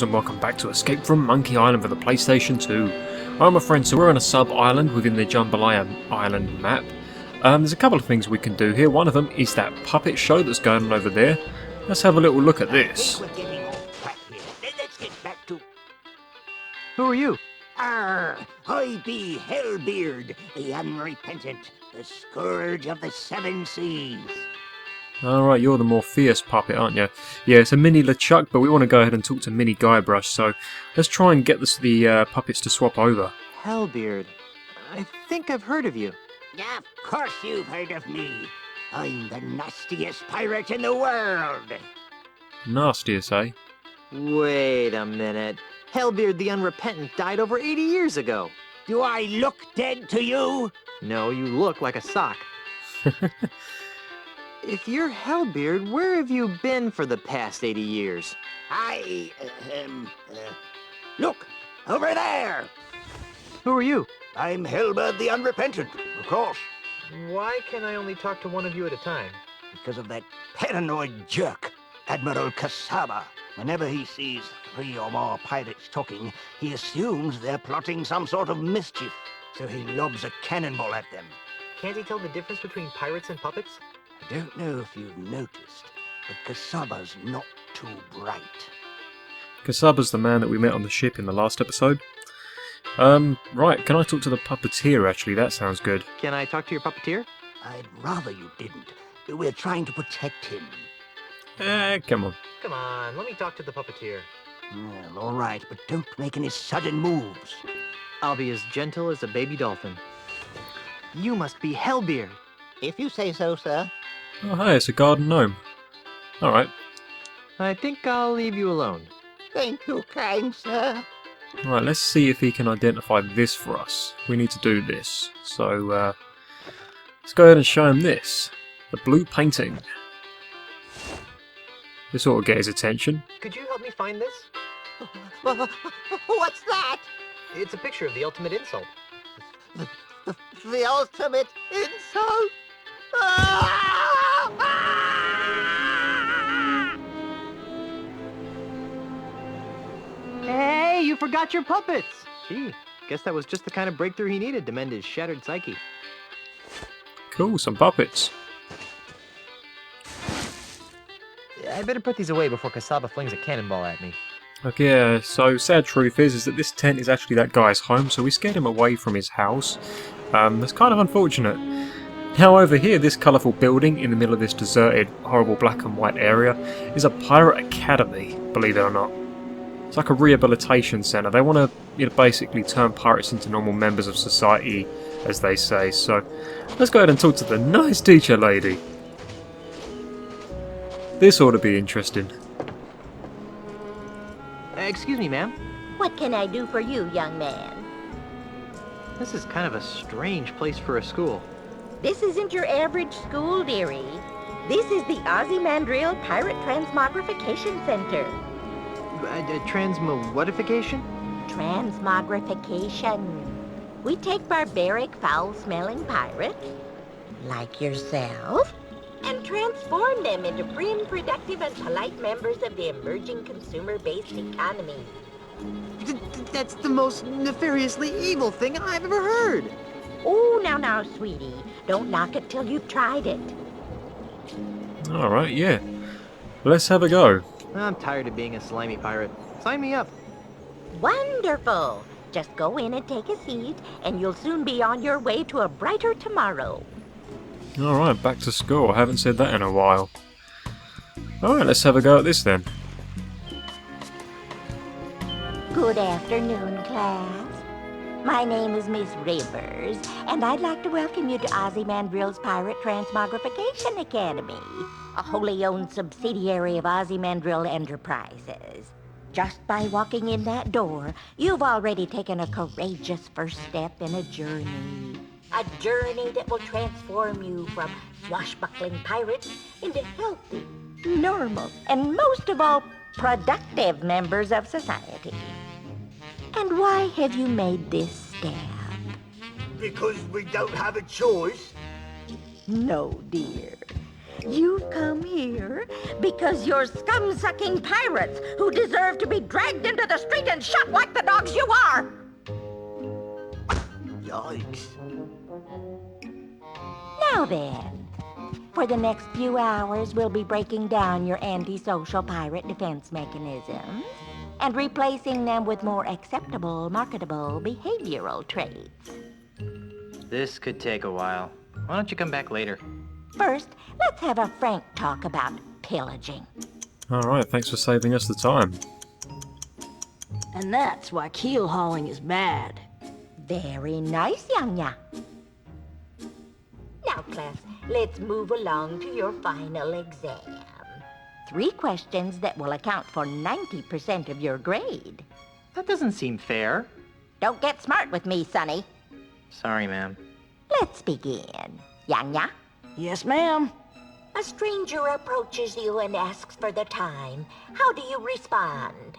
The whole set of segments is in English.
And welcome back to Escape from Monkey Island for the PlayStation 2. I'm a friend, so we're on a sub-island within the Jambalaya Island map. There's a couple of things we can do here. One of them is that puppet show that's going on over there. Let's have a little look at this. I think we're getting off track here. Let's get back to... Who are you? I be Hellbeard, the Unrepentant, the Scourge of the Seven Seas. Alright, you're the more fierce puppet, aren't you? Yeah, it's a mini LeChuck, but we want to go ahead and talk to Mini Guybrush, so let's try and get the puppets to swap over. Hellbeard. I think I've heard of you. Of course you've heard of me. I'm the nastiest pirate in the world. Nastiest, eh? Wait a minute. Hellbeard the Unrepentant died over 80 years ago. Do I look dead to you? No, you look like a sock. If you're Hellbeard, where have you been for the past 80 years? Look, over there. Who are you? I'm Hellbeard the Unrepentant, of course. Why can I only talk to one of you at a time? Because of that paranoid jerk, Admiral Kasaba. Whenever he sees 3 or more pirates talking, he assumes they're plotting some sort of mischief. So he lobs a cannonball at them. Can't he tell the difference between pirates and puppets? I don't know if you've noticed, but Kasaba's not too bright. Kasaba's the man that we met on the ship in the last episode. Right, can I talk to the puppeteer actually? That sounds good. Can I talk to your puppeteer? I'd rather you didn't. We're trying to protect him. Come on. Come on, let me talk to the puppeteer. Well, all right, but don't make any sudden moves. I'll be as gentle as a baby dolphin. You must be Hellbeard. If you say so, sir. Oh hey, it's a garden gnome. Alright. I think I'll leave you alone. Thank you, kind sir. Right, let's see if he can identify this for us. We need to do this. So, let's go ahead and show him this. The blue painting. This ought to get his attention. Could you help me find this? What's that? It's a picture of the ultimate insult. The ultimate insult? Hey, you forgot your puppets! Gee, guess that was just the kind of breakthrough he needed to mend his shattered psyche. Cool, some puppets. I better put these away before Kasaba flings a cannonball at me. Okay, so sad truth is that this tent is actually that guy's home, so we scared him away from his house. That's kind of unfortunate. Now over here, this colourful building in the middle of this deserted, horrible black and white area is a pirate academy, believe it or not. It's like a rehabilitation centre. They want to basically turn pirates into normal members of society, as they say. So let's go ahead and talk to the nice teacher lady. This ought to be interesting. Excuse me, ma'am. What can I do for you, young man? This is kind of a strange place for a school. This isn't your average school, dearie. This is the Ozymandias Pirate Transmogrification Center. Transmowatification? Transmogrification. We take barbaric, foul-smelling pirates, like yourself, and transform them into prim, productive, and polite members of the emerging consumer-based economy. That's the most nefariously evil thing I've ever heard. Oh, now, sweetie. Don't knock it till you've tried it. Alright, yeah. Let's have a go. I'm tired of being a slimy pirate. Sign me up. Wonderful. Just go in and take a seat, and you'll soon be on your way to a brighter tomorrow. Alright, back to school. I haven't said that in a while. Alright, let's have a go at this then. Good afternoon, class. My name is Miss Rivers, and I'd like to welcome you to Ozymandias Pirate Transmogrification Academy, a wholly owned subsidiary of Ozymandias Enterprises. Just by walking in that door, you've already taken a courageous first step in a journey. A journey that will transform you from swashbuckling pirates into healthy, normal, and most of all, productive members of society. And why have you made this step? Because we don't have a choice. No, dear. You've come here because you're scum-sucking pirates who deserve to be dragged into the street and shot like the dogs you are. Yikes. Now then, for the next few hours, we'll be breaking down your antisocial pirate defense mechanisms and replacing them with more acceptable, marketable behavioral traits. This could take a while. Why don't you come back later? First, let's have a frank talk about pillaging. Alright, thanks for saving us the time. And that's why keel hauling is bad. Very nice, Young-ya. Now, class, let's move along to your final exam. 3 questions that will account for 90% of your grade. That doesn't seem fair. Don't get smart with me, Sonny. Sorry, ma'am. Let's begin. Young-ya? Yes, ma'am. A stranger approaches you and asks for the time. How do you respond?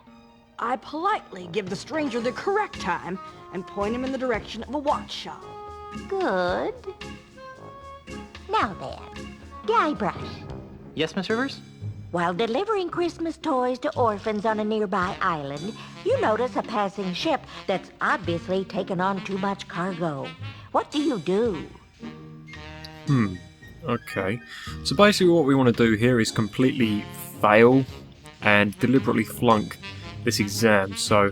I politely give the stranger the correct time and point him in the direction of a watch shop. Good. Now then, Guybrush. Yes, Miss Rivers? While delivering Christmas toys to orphans on a nearby island, you notice a passing ship that's obviously taken on too much cargo. What do you do? Okay. So basically what we want to do here is completely fail and deliberately flunk this exam. So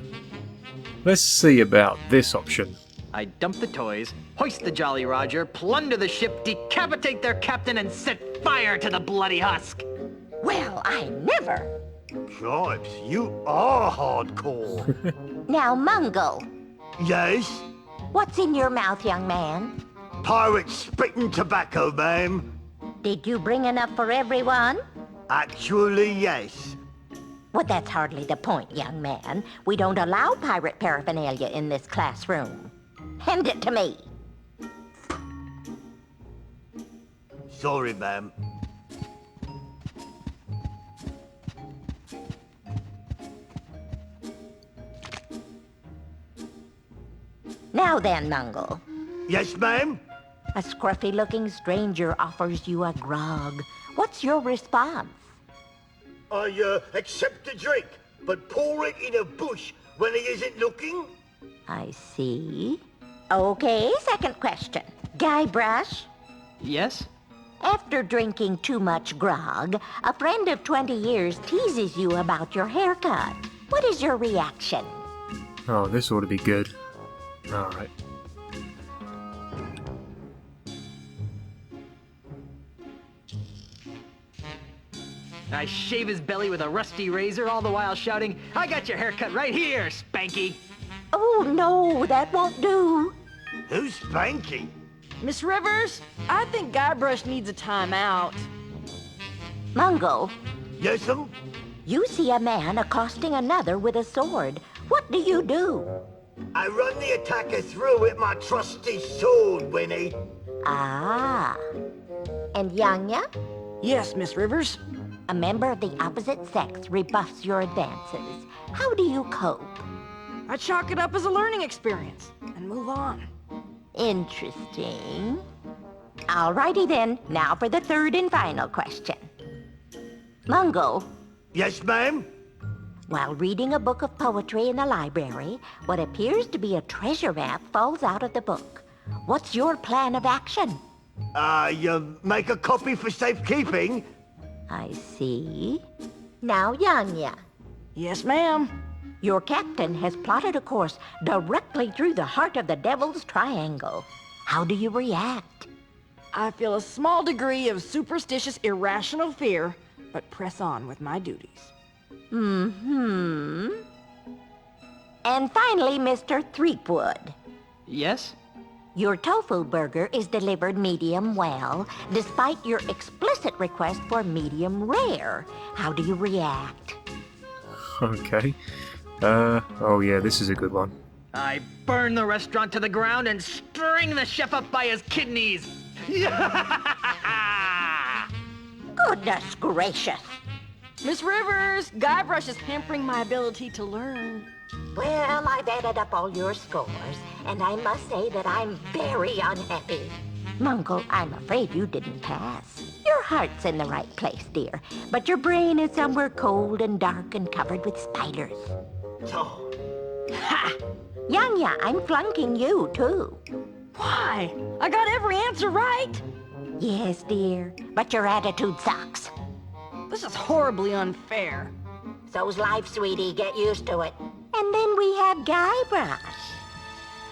let's see about this option. I dump the toys, hoist the Jolly Roger, plunder the ship, decapitate their captain, and set fire to the bloody husk. Well, I never. Cripes, you are hardcore. Now, Mungo, Yes? what's in your mouth, young man? Pirate spitting tobacco, ma'am. Did you bring enough for everyone? Actually, yes. Well, that's hardly the point, young man. We don't allow pirate paraphernalia in this classroom. Hand it to me. Sorry, ma'am. Now then, Mungo. Yes, ma'am? A scruffy-looking stranger offers you a grog. What's your response? I accept the drink, but pour it in a bush when he isn't looking? I see. Okay, second question. Guybrush, Yes? after drinking too much grog, a friend of 20 years teases you about your haircut. What is your reaction? Oh, this ought to be good. Alright. I shave his belly with a rusty razor, all the while shouting, I got your haircut right here, Spanky! Oh, no, that won't do. Who's Spanky? Miss Rivers, I think Guybrush needs a timeout. Mungo, Yes'm? you see a man accosting another with a sword. What do you do? I run the attacker through with my trusty sword, Winnie. Ah. And Yanya? Yes, Miss Rivers. A member of the opposite sex rebuffs your advances. How do you cope? I chalk it up as a learning experience and move on. Interesting. Alrighty then, now for the third and final question. Mungo, Yes, ma'am? while reading a book of poetry in a library, what appears to be a treasure map falls out of the book. What's your plan of action? You make a copy for safekeeping? I see. Now, Yanya, Yes, ma'am. your captain has plotted a course directly through the heart of the Devil's Triangle. How do you react? I feel a small degree of superstitious, irrational fear, but press on with my duties. Mm-hmm. And finally, Mr. Threepwood. Yes? Your tofu burger is delivered medium well, despite your explicit request for medium rare. How do you react? Okay. Oh yeah, this is a good one. I burn the restaurant to the ground and string the chef up by his kidneys! Goodness gracious. Miss Rivers, Guybrush is hampering my ability to learn. Well, I've added up all your scores, and I must say that I'm very unhappy. Mungo, I'm afraid you didn't pass. You're heart's in the right place, dear, but your brain is somewhere cold and dark and covered with spiders. So, Ha! Yanya, I'm flunking you, too. Why? I got every answer right. Yes, dear, but your attitude sucks. This is horribly unfair. So's life, sweetie. Get used to it. And then we have Guybrush.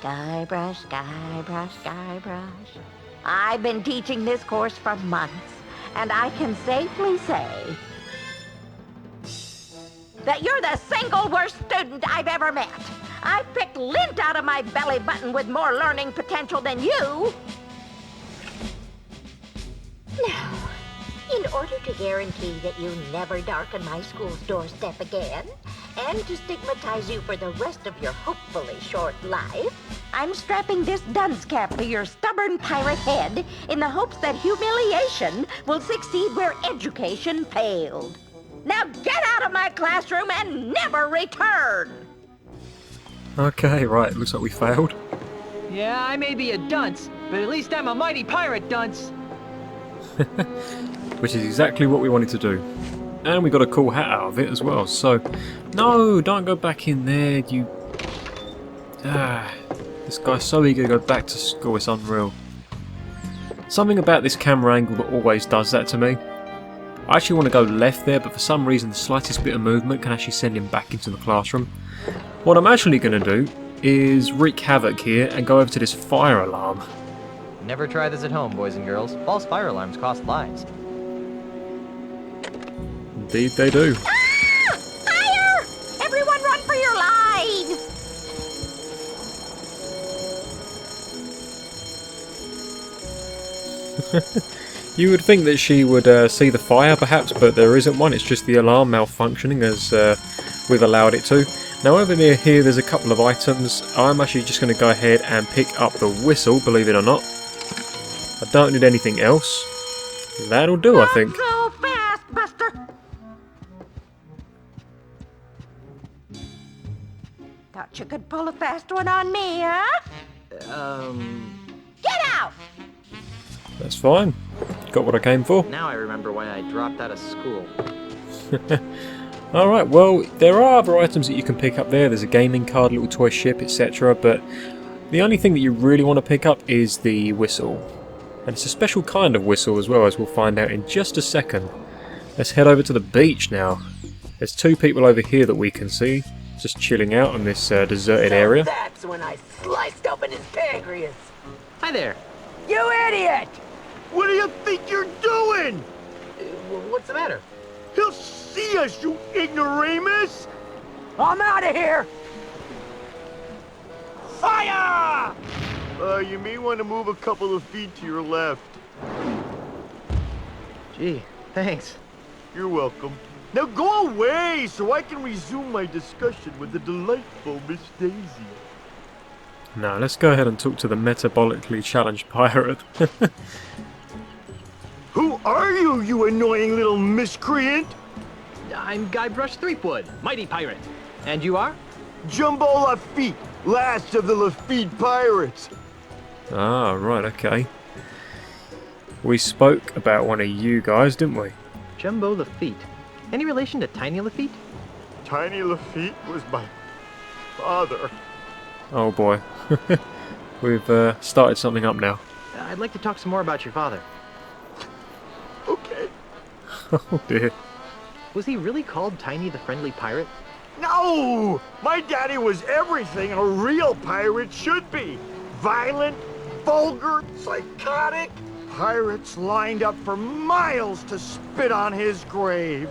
Guybrush, Guybrush, Guybrush. I've been teaching this course for months, and I can safely say that you're the single worst student I've ever met. I've picked lint out of my belly button with more learning potential than you. Now, in order to guarantee that you never darken my school's doorstep again, and to stigmatize you for the rest of your hopefully short life, I'm strapping this dunce cap to your stubborn pirate head in the hopes that humiliation will succeed where education failed. Now get out of my classroom and never return! Okay, right, looks like we failed. Yeah, I may be a dunce, but at least I'm a mighty pirate dunce. Which is exactly what we wanted to do. And we got a cool hat out of it as well, so... No, don't go back in there, you... This guy's so eager to go back to school, it's unreal. Something about this camera angle that always does that to me. I actually want to go left there, but for some reason the slightest bit of movement can actually send him back into the classroom. What I'm actually going to do is wreak havoc here and go over to this fire alarm. Never try this at home, boys and girls. False fire alarms cost lives. Indeed they do. Ah! Fire! Everyone run for your lives! You would think that she would see the fire perhaps, but there isn't one. It's just the alarm malfunctioning as we've allowed it to. Now over near here there's a couple of items. I'm actually just going to go ahead and pick up the whistle, believe it or not. I don't need anything else. That'll do, I think. Not so fast, Buster! Thought you could pull a fast one on me, huh? Get out! That's fine. Got what I came for. Now I remember why I dropped out of school. Alright, well, there are other items that you can pick up there. There's a gaming card, little toy ship, etc. But the only thing that you really want to pick up is the whistle. And it's a special kind of whistle as well, as we'll find out in just a second. Let's head over to the beach now. There's two people over here that we can see, just chilling out in this deserted area. That's when I sliced open his pancreas. Hi there. You idiot! what do you think you're doing? What's the matter? He'll see us, you ignoramus! I'm out of here! Fire! You may want to move a couple of feet to your left. Gee, thanks. You're welcome. Now go away so I can resume my discussion with the delightful Miss Daisy. Now, let's go ahead and talk to the metabolically challenged pirate. Who are you, you annoying little miscreant? I'm Guybrush Threepwood, mighty pirate. And you are? Jumbo Lafitte, last of the Lafitte pirates. Ah, right, okay. We spoke about one of you guys, didn't we? Jumbo Lafitte. Any relation to Tiny Lafitte? Tiny Lafitte was my father. Oh boy. We've started something up now. I'd like to talk some more about your father. Okay. Oh dear. Was he really called Tiny the Friendly Pirate? No! My daddy was everything a real pirate should be. Violent, vulgar, psychotic. Pirates lined up for miles to spit on his grave.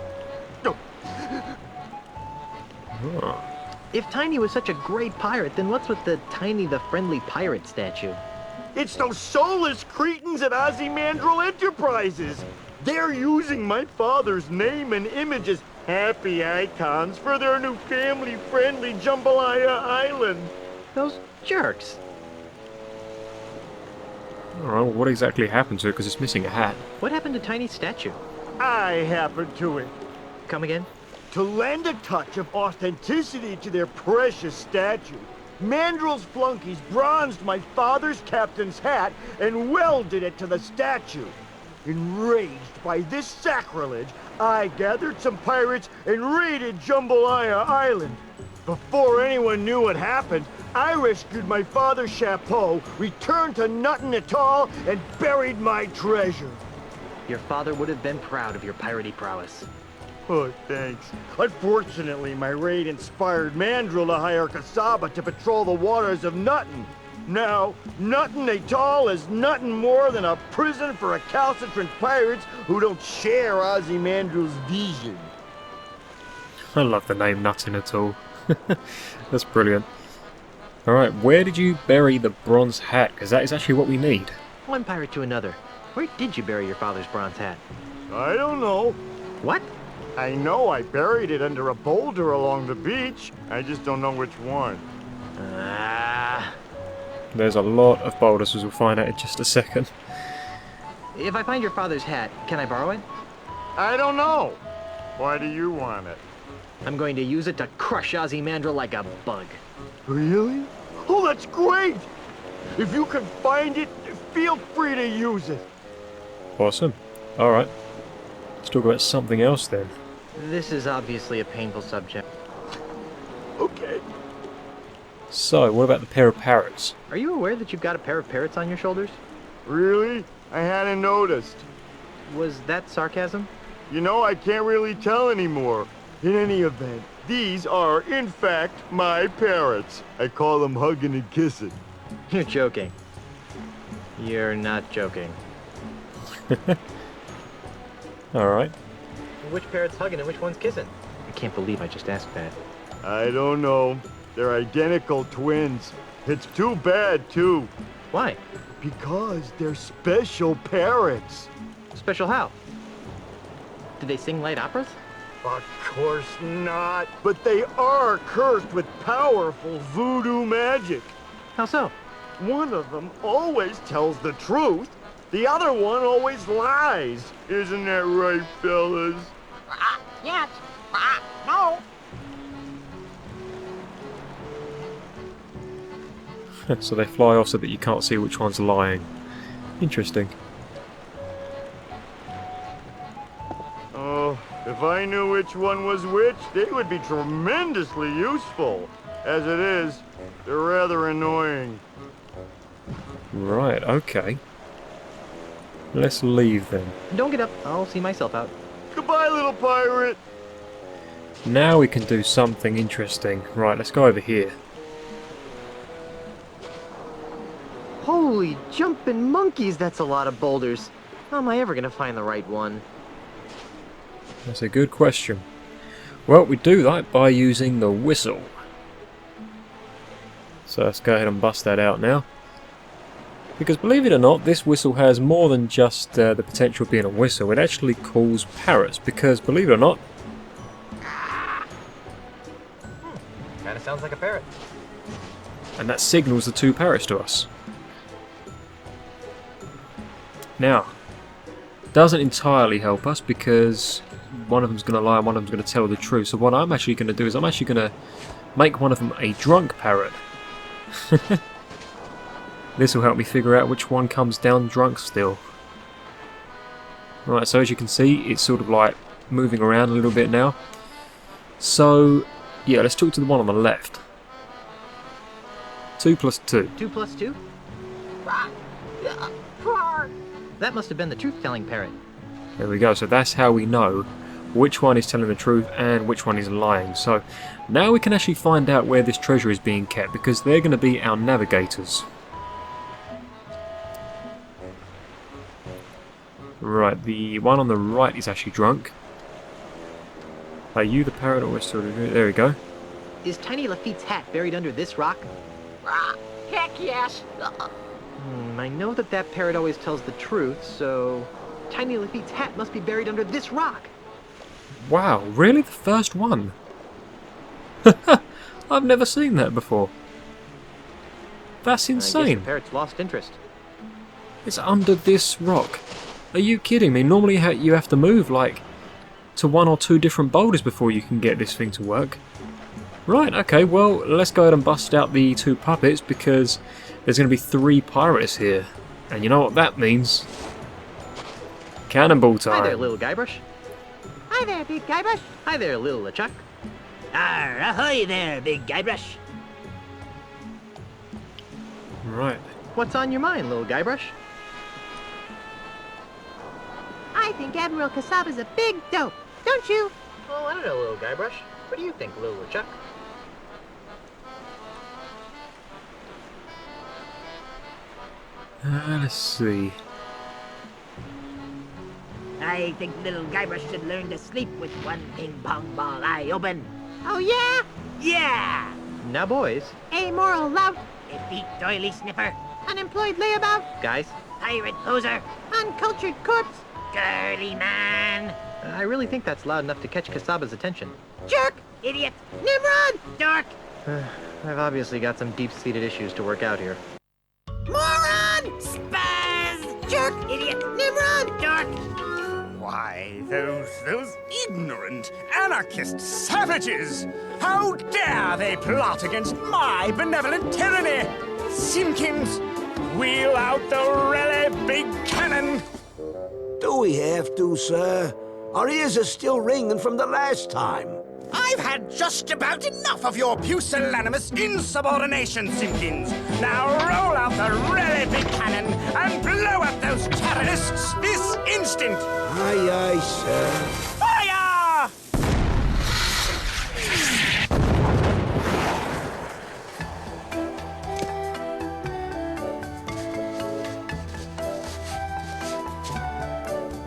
Oh. If Tiny was such a great pirate, then what's with the Tiny the Friendly Pirate statue? It's those soulless cretins at Ozymandial Enterprises. They're using my father's name and image as happy icons for their new family-friendly Jambalaya Island. Those jerks. Alright, well, what exactly happened to it? Because it's missing a hat. What happened to Tiny's statue? I happened to it. Come again? To lend a touch of authenticity to their precious statue, Mandrill's flunkies bronzed my father's captain's hat and welded it to the statue. Enraged by this sacrilege, I gathered some pirates and raided Jambalaya Island. Before anyone knew what happened, I rescued my father's chapeau, returned to Knuttin Atoll, and buried my treasure. Your father would have been proud of your piratey prowess. Oh, thanks. Unfortunately, my raid inspired Mandrill to hire Kasaba to patrol the waters of Knuttin. Now, Knuttin Atoll is nothing more than a prison for recalcitrant pirates who don't share Mandrill's vision. I love the name Knuttin Atoll. That's brilliant. Alright, where did you bury the bronze hat? Because that is actually what we need. One pirate to another. Where did you bury your father's bronze hat? I don't know. What? I know I buried it under a boulder along the beach. I just don't know which one. There's a lot of boulders, as we'll find out in just a second. If I find your father's hat, can I borrow it? I don't know. Why do you want it? I'm going to use it to crush Mandrill like a bug. Really? Oh, that's great! If you can find it, feel free to use it. Awesome. Alright. Let's talk about something else then. This is obviously a painful subject. Okay. So, what about the pair of parrots? Are you aware that you've got a pair of parrots on your shoulders? Really? I hadn't noticed. Was that sarcasm? You know, I can't really tell anymore. In any event, these are, in fact, my parrots. I call them hugging and kissing. You're joking. You're not joking. Alright. Which parrot's hugging and which one's kissing? I can't believe I just asked that. I don't know. They're identical twins. It's too bad, too. Why? Because they're special parrots. Special how? Did they sing light operas? Of course not. But they are cursed with powerful voodoo magic. How so? One of them always tells the truth. The other one always lies. Isn't that right, fellas? Yes. No. So they fly off so that you can't see which one's lying. Interesting. Oh, if I knew which one was which, they would be tremendously useful. As it is, they're rather annoying. Right, okay. Let's leave then. Don't get up. I'll see myself out. Goodbye, little pirate. Now we can do something interesting. Right, let's go over here. Holy jumping monkeys, that's a lot of boulders. How am I ever gonna find the right one? That's a good question. Well, we do that by using the whistle. So let's go ahead and bust that out now. Because believe it or not, this whistle has more than just the potential of being a whistle. It actually calls parrots, because believe it or not... Kinda sounds like a parrot. And that signals the two parrots to us. Now, doesn't entirely help us because one of them's going to lie and one of them's going to tell the truth. So what I'm actually going to do is I'm actually going to make one of them a drunk parrot. This will help me figure out which one comes down drunk still. Right, so as you can see, it's sort of like moving around a little bit now. So, yeah, let's talk to the one on the left. 2 plus 2. 2 plus 2? That must have been the truth-telling parrot. There we go, so that's how we know which one is telling the truth and which one is lying. So now we can actually find out where this treasure is being kept, because they're going to be our navigators. Right, the one on the right is actually drunk. Are you the parrot or sort of... There we go. Is Tiny Lafitte's hat buried under this rock? Heck yes. I know that that parrot always tells the truth, so... Tiny Lafitte's hat must be buried under this rock. Wow, really? The first one? I've never seen that before. That's I guess insane. the parrot's lost interest. It's under this rock. Are you kidding me? Normally you have to move like to 1 or 2 different boulders before you can get this thing to work. Right, okay, well, let's go ahead and bust out the 2 puppets because there's going to be 3 pirates here. And you know what that means? Cannonball time. Hi there, little Guybrush. Hi there, big Guybrush. Hi there, little LeChuck. Ahoy there, big Guybrush. Right. What's on your mind, little Guybrush? I think Admiral Casaba's a big dope, don't you? Well, I don't know, little Guybrush. What do you think, little LeChuck? Let's see. I think little Guybrush should learn to sleep with one ping pong ball eye open. Oh, yeah? Yeah! Now, boys, Amoral lout, Defeat doily sniffer, unemployed layabout, guys, pirate poser, uncultured corpse, girly man, I really think that's loud enough to catch Casaba's attention. jerk, idiot, Nimrod, dork, I've obviously got some deep-seated issues to work out here. moron, spaz, jerk, idiot, Nimrod, dork. Why, those ignorant anarchist savages! How dare they plot against my benevolent tyranny! Simpkins, wheel out the really big cannon! Do we have to, sir? Our ears are still ringing from the last time. I've had just about enough of your pusillanimous insubordination, Simpkins! Now roll out the really big cannon and blow up those terrorists this instant! Aye, aye, sir. Fire!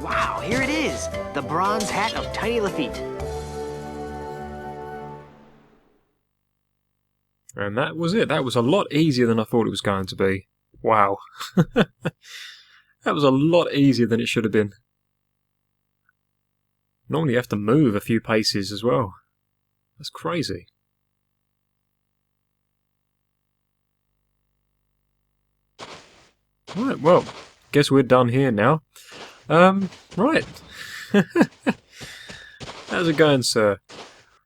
Wow, here it is! The bronze hat of Tiny Lafitte. And that was it. That was a lot easier than I thought it was going to be. Wow. That was a lot easier than it should have been. Normally you have to move a few paces as well. That's crazy. Right, well, guess we're done here now. Right. How's it going, sir?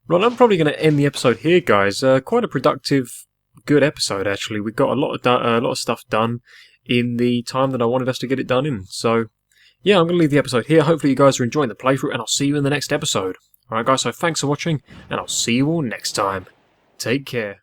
Right, I'm probably going to end the episode here, guys. Quite a productive, good episode, actually. We got a lot of stuff done in the time that I wanted us to get it done in. So, yeah, I'm going to leave the episode here. Hopefully you guys are enjoying the playthrough, and I'll see you in the next episode. Alright, guys, so thanks for watching, and I'll see you all next time. Take care.